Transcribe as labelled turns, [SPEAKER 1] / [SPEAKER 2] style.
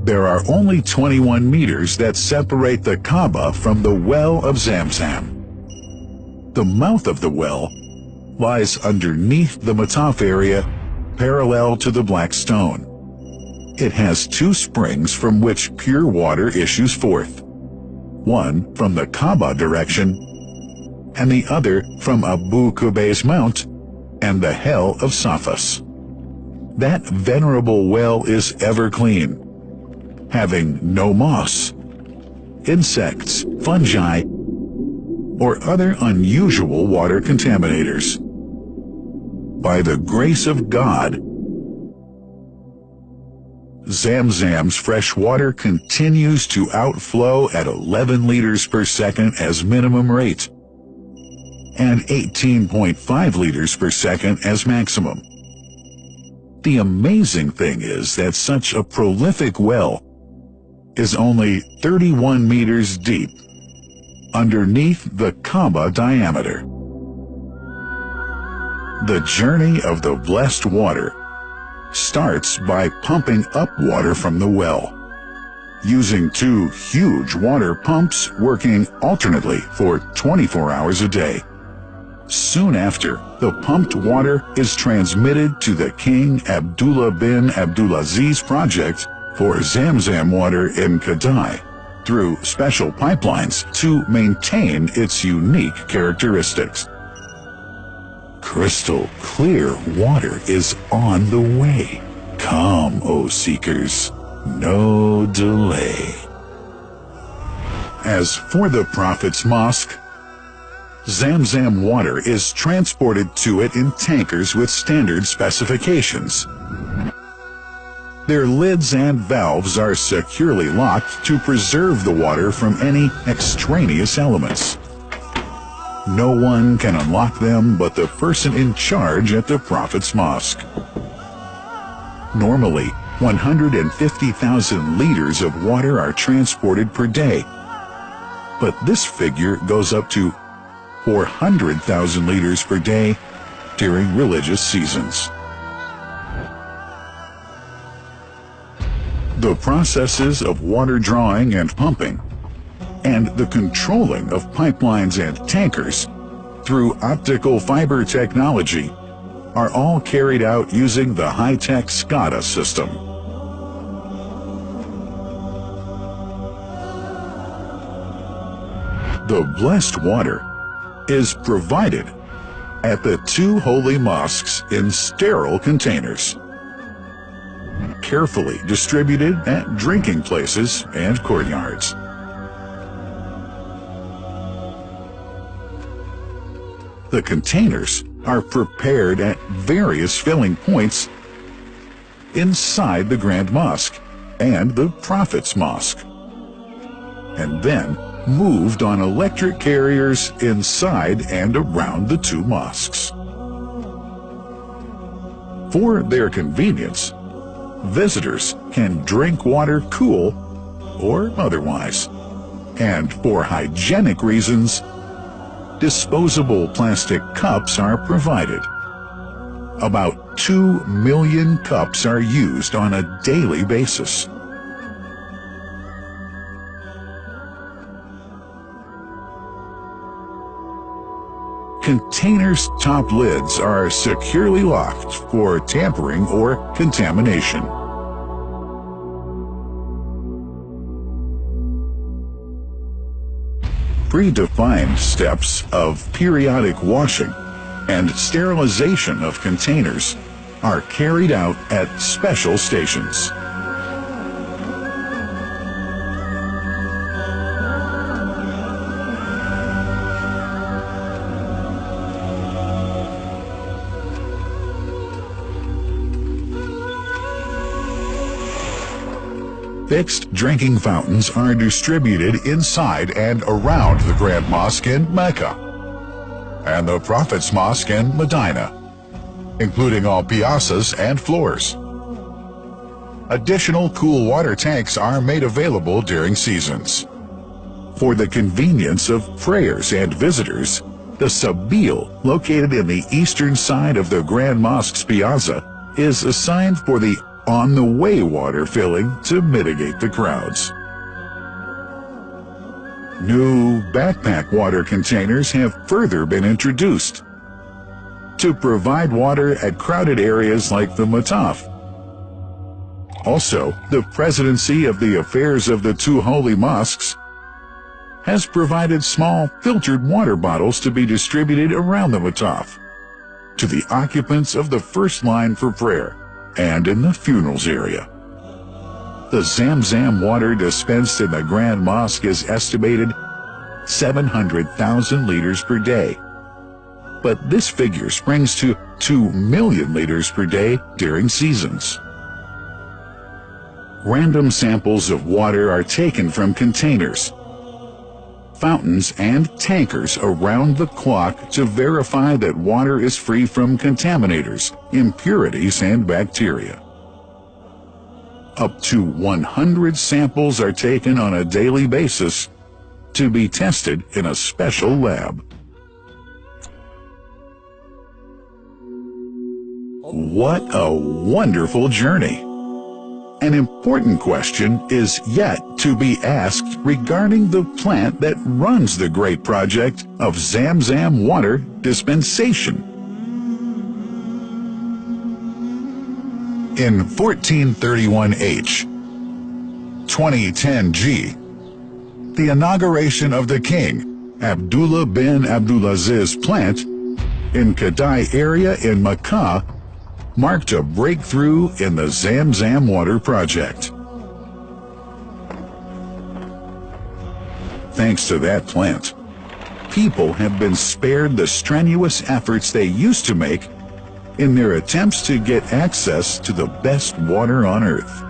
[SPEAKER 1] There are only 21 meters that separate the Kaaba from the well of Zamzam. The mouth of the well lies underneath the Mataf area, parallel to the black stone. It has two springs from which pure water issues forth, one from the Kaaba direction and the other from Abu Qubay's mount and the hell of Safas. That venerable well is ever clean, having no moss, insects, fungi, or other unusual water contaminators. By the grace of God, Zamzam's fresh water continues to outflow at 11 liters per second as minimum rate, and 18.5 liters per second as maximum. The amazing thing is that such a prolific well is only 31 meters deep, underneath the Kaaba diameter. The journey of the blessed water starts by pumping up water from the well, using two huge water pumps working alternately for 24 hours a day. Soon after, the pumped water is transmitted to the King Abdullah bin Abdulaziz project for Zamzam water in Kadai through special pipelines to maintain its unique characteristics. Crystal clear water is on the way. Come, O seekers, no delay. As for the Prophet's Mosque, Zamzam water is transported to it in tankers with standard specifications. Their lids and valves are securely locked to preserve the water from any extraneous elements. No one can unlock them but the person in charge at the Prophet's Mosque. Normally, 150,000 liters of water are transported per day, but this figure goes up to 400,000 liters per day during religious seasons. The processes of water drawing and pumping, and the controlling of pipelines and tankers through optical fiber technology are all carried out using the high-tech SCADA system. The blessed water is provided at the two holy mosques in sterile containers, carefully distributed at drinking places and courtyards. The containers are prepared at various filling points inside the Grand Mosque and the Prophet's Mosque, and then moved on electric carriers inside and around the two mosques. For their convenience, visitors can drink water cool or otherwise, and for hygienic reasons, disposable plastic cups are provided. About 2 million cups are used on a daily basis. Containers' top lids are securely locked for tampering or contamination. Predefined steps of periodic washing and sterilization of containers are carried out at special stations. Fixed drinking fountains are distributed inside and around the Grand Mosque in Mecca and the Prophet's Mosque in Medina, including all piazzas and floors. Additional cool water tanks are made available during seasons. For the convenience of prayers and visitors, the Sabil, located in the eastern side of the Grand Mosque's piazza, is assigned for the on-the-way water filling to mitigate the crowds. New backpack water containers have further been introduced to provide water at crowded areas like the Mataf. Also, the Presidency of the Affairs of the Two Holy Mosques has provided small filtered water bottles to be distributed around the Mataf to the occupants of the first line for prayer and in the funerals area. The Zamzam water dispensed in the Grand Mosque is estimated 700,000 liters per day, but this figure springs to 2 million liters per day during seasons. Random samples of water are taken from containers, fountains, and tankers around the clock to verify that water is free from contaminators, impurities, and bacteria. Up to 100 samples are taken on a daily basis to be tested in a special lab. What a wonderful journey! An important question is yet to be asked regarding the plant that runs the great project of Zamzam water dispensation. In 1431H, 2010G, the inauguration of the King Abdullah bin Abdulaziz plant in Kadai area in Makkah marked a breakthrough in the Zamzam water project. Thanks to that plant, people have been spared the strenuous efforts they used to make in their attempts to get access to the best water on earth.